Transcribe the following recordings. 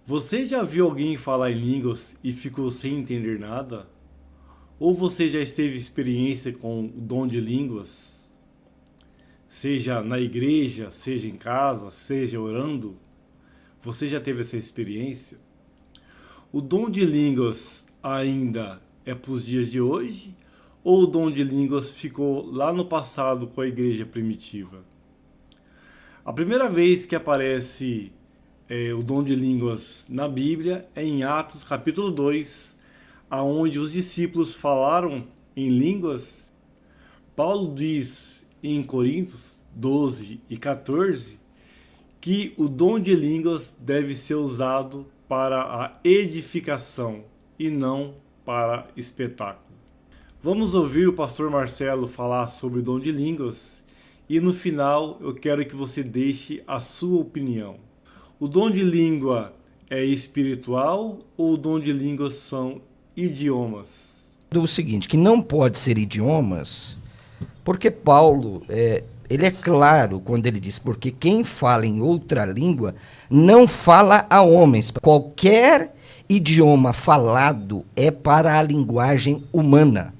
Você já viu alguém falar em línguas e ficou sem entender nada? Ou você já esteve em experiência com o dom de línguas? Seja na igreja, seja em casa, seja orando? Você já teve essa experiência? O dom de línguas ainda é para os dias de hoje? Ou o dom de línguas ficou lá no passado com a igreja primitiva? A primeira vez que aparece o dom de línguas na Bíblia é em Atos capítulo 2, aonde os discípulos falaram em línguas. Paulo diz em Coríntios 12 e 14 que o dom de línguas deve ser usado para a edificação e não para espetáculo. Vamos ouvir o pastor Marcelo falar sobre o dom de línguas e no final eu quero que você deixe a sua opinião. O dom de língua é espiritual ou o dom de línguas são idiomas? O seguinte, que não pode ser idiomas, porque Paulo, ele é claro quando ele diz, porque quem fala em outra língua não fala a homens. Qualquer idioma falado é para a linguagem humana.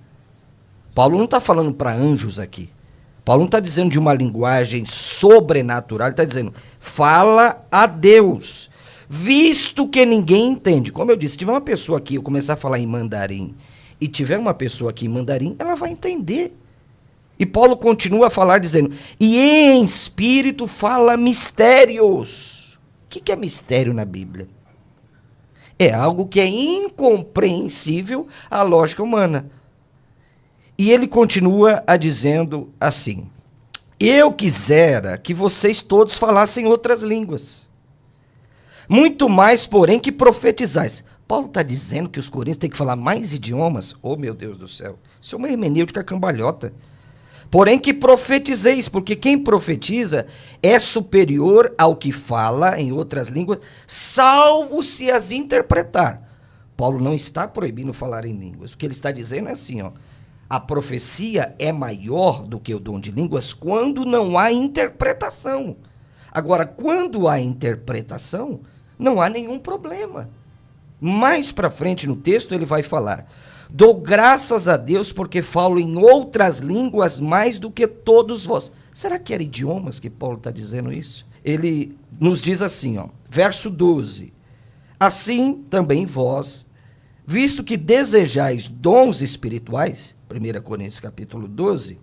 Paulo não está falando para anjos aqui. Paulo não está dizendo de uma linguagem sobrenatural, ele está dizendo, fala a Deus, visto que ninguém entende. Como eu disse, se tiver uma pessoa aqui, eu começar a falar em mandarim, e tiver uma pessoa aqui em mandarim, ela vai entender. E Paulo continua a falar dizendo, e em espírito fala mistérios. O que é mistério na Bíblia? É algo que é incompreensível à lógica humana. E ele continua a dizendo assim, eu quisera que vocês todos falassem outras línguas, muito mais, porém, que profetizais. Paulo está dizendo que os coríntios têm que falar mais idiomas? Oh, meu Deus do céu, isso é uma hermenêutica cambalhota. Porém que profetizeis, porque quem profetiza é superior ao que fala em outras línguas, salvo se as interpretar. Paulo não está proibindo falar em línguas. O que ele está dizendo é assim, ó. A profecia é maior do que o dom de línguas quando não há interpretação. Agora, quando há interpretação, não há nenhum problema. Mais para frente no texto ele vai falar, dou graças a Deus porque falo em outras línguas mais do que todos vós. Será que era idiomas que Paulo está dizendo isso? Ele nos diz assim, ó, verso 12, assim também vós, visto que desejais dons espirituais, 1 Coríntios capítulo 12,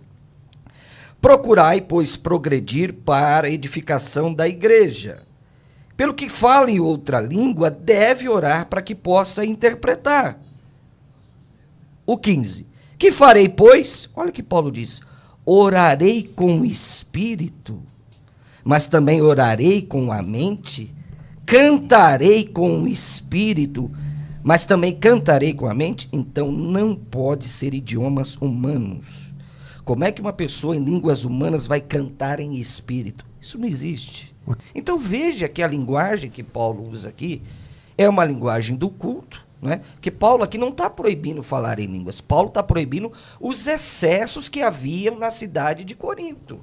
procurai, pois, progredir para a edificação da igreja. Pelo que fala em outra língua, deve orar para que possa interpretar. O 15. Que farei, pois? Olha o que Paulo diz. Orarei com o espírito, mas também orarei com a mente. Cantarei com o espírito, mas também cantarei com a mente. Então não pode ser idiomas humanos. Como é que uma pessoa em línguas humanas vai cantar em espírito? Isso não existe. Então veja que a linguagem que Paulo usa aqui é uma linguagem do culto, né? Que Paulo aqui não está proibindo falar em línguas. Paulo está proibindo os excessos que haviam na cidade de Corinto.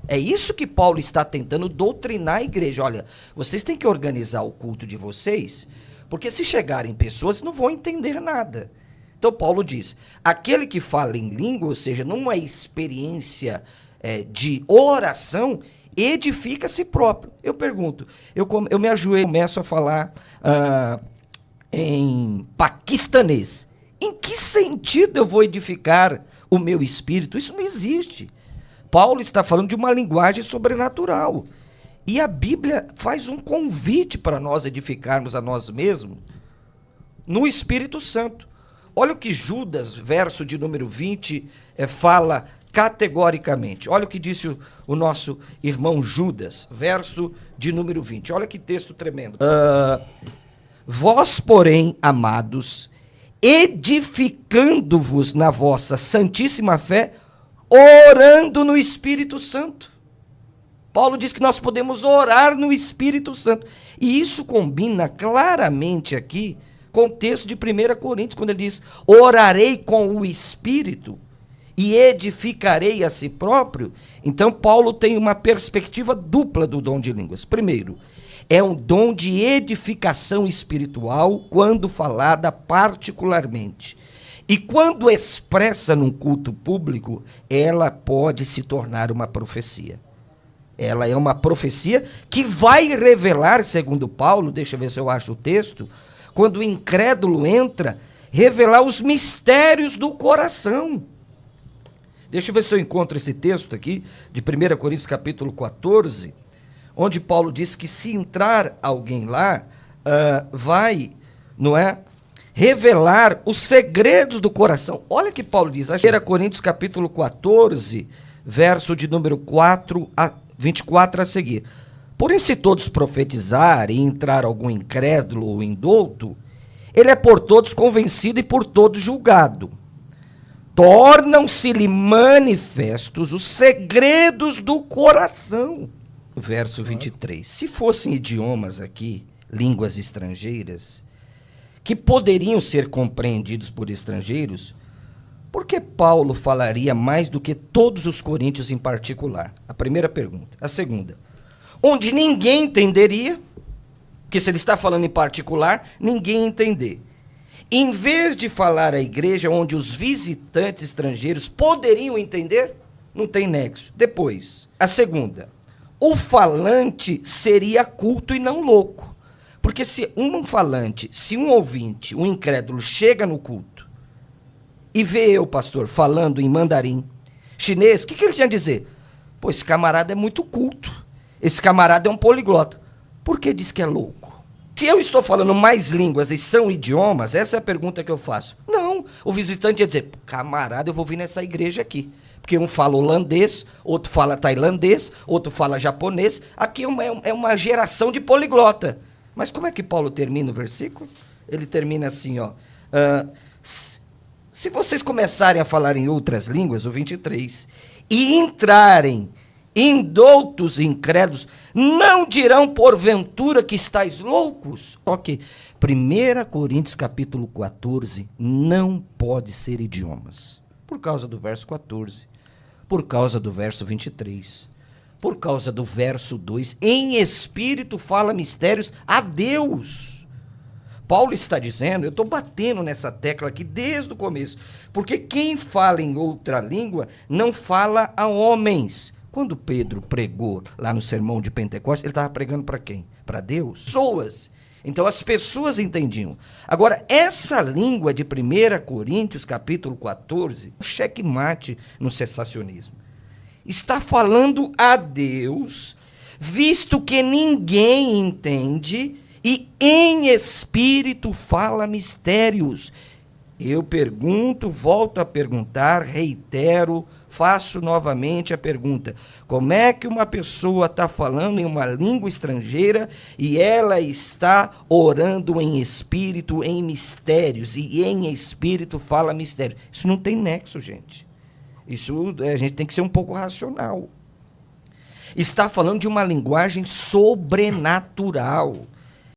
É isso que Paulo está tentando doutrinar a igreja. Olha, vocês têm que organizar o culto de vocês, porque se chegarem pessoas, não vão entender nada. Então Paulo diz, aquele que fala em língua, ou seja, numa experiência de oração, edifica a si próprio. Eu pergunto, eu me ajoelho, começo a falar em paquistanês. Em que sentido eu vou edificar o meu espírito? Isso não existe. Paulo está falando de uma linguagem sobrenatural. E a Bíblia faz um convite para nós edificarmos a nós mesmos no Espírito Santo. Olha o que Judas, verso de número 20, fala categoricamente. Olha o que disse o nosso irmão Judas, verso de número 20. Olha que texto tremendo. Vós, porém, amados, edificando-vos na vossa santíssima fé, orando no Espírito Santo. Paulo diz que nós podemos orar no Espírito Santo. E isso combina claramente aqui com o texto de 1 Coríntios, quando ele diz, orarei com o Espírito e edificarei a si próprio. Então Paulo tem uma perspectiva dupla do dom de línguas. Primeiro, É um dom de edificação espiritual quando falada particularmente. E quando expressa num culto público, ela pode se tornar uma profecia. Ela é uma profecia que vai revelar, segundo Paulo, deixa eu ver se eu acho o texto, quando o incrédulo entra, revelar os mistérios do coração. Deixa eu ver se eu encontro esse texto aqui, de 1 Coríntios capítulo 14, onde Paulo diz que se entrar alguém lá, vai, não é, revelar os segredos do coração. Olha que Paulo diz, 1 Coríntios capítulo 14, verso de número 24 a seguir. Porém, se todos profetizarem e entrar algum incrédulo ou indouto, ele é por todos convencido e por todos julgado. Tornam-se-lhe manifestos os segredos do coração. Verso 23. Se fossem idiomas aqui, línguas estrangeiras, que poderiam ser compreendidos por estrangeiros, por que Paulo falaria mais do que todos os coríntios em particular? A primeira pergunta. A segunda. Onde ninguém entenderia, porque se ele está falando em particular, ninguém ia entender. Em vez de falar à igreja onde os visitantes estrangeiros poderiam entender, não tem nexo. Depois, a segunda. O falante seria culto e não louco. Porque se um falante, se um ouvinte, um incrédulo chega no culto e vê eu, pastor, falando em mandarim, chinês, o que ele tinha a dizer? Pô, esse camarada é muito culto. Esse camarada é um poliglota. Por que diz que é louco? Se eu estou falando mais línguas e são idiomas, essa é a pergunta que eu faço. Não, o visitante ia dizer, camarada, eu vou vir nessa igreja aqui. Porque um fala holandês, outro fala tailandês, outro fala japonês. Aqui é uma geração de poliglota. Mas como é que Paulo termina o versículo? Ele termina assim, ó. Se vocês começarem a falar em outras línguas, o 23, e entrarem indoutos e incrédulos, não dirão porventura que estáis loucos? Ok. 1 Coríntios capítulo 14 não pode ser idiomas. Por causa do verso 14. Por causa do verso 23. Por causa do verso 2. Em espírito fala mistérios a Deus. Paulo está dizendo, eu estou batendo nessa tecla aqui desde o começo, porque quem fala em outra língua não fala a homens. Quando Pedro pregou lá no sermão de Pentecostes, ele estava pregando para quem? Para Deus? Pessoas. Então as pessoas entendiam. Agora, essa língua de 1 Coríntios, capítulo 14, checkmate no cessacionismo. Está falando a Deus, visto que ninguém entende e em espírito fala mistérios. Eu pergunto, volto a perguntar, reitero, faço novamente a pergunta. Como é que uma pessoa está falando em uma língua estrangeira e ela está orando em espírito, em mistérios, e em espírito fala mistério? Isso não tem nexo, gente. Isso a gente tem que ser um pouco racional. Está falando de uma linguagem sobrenatural.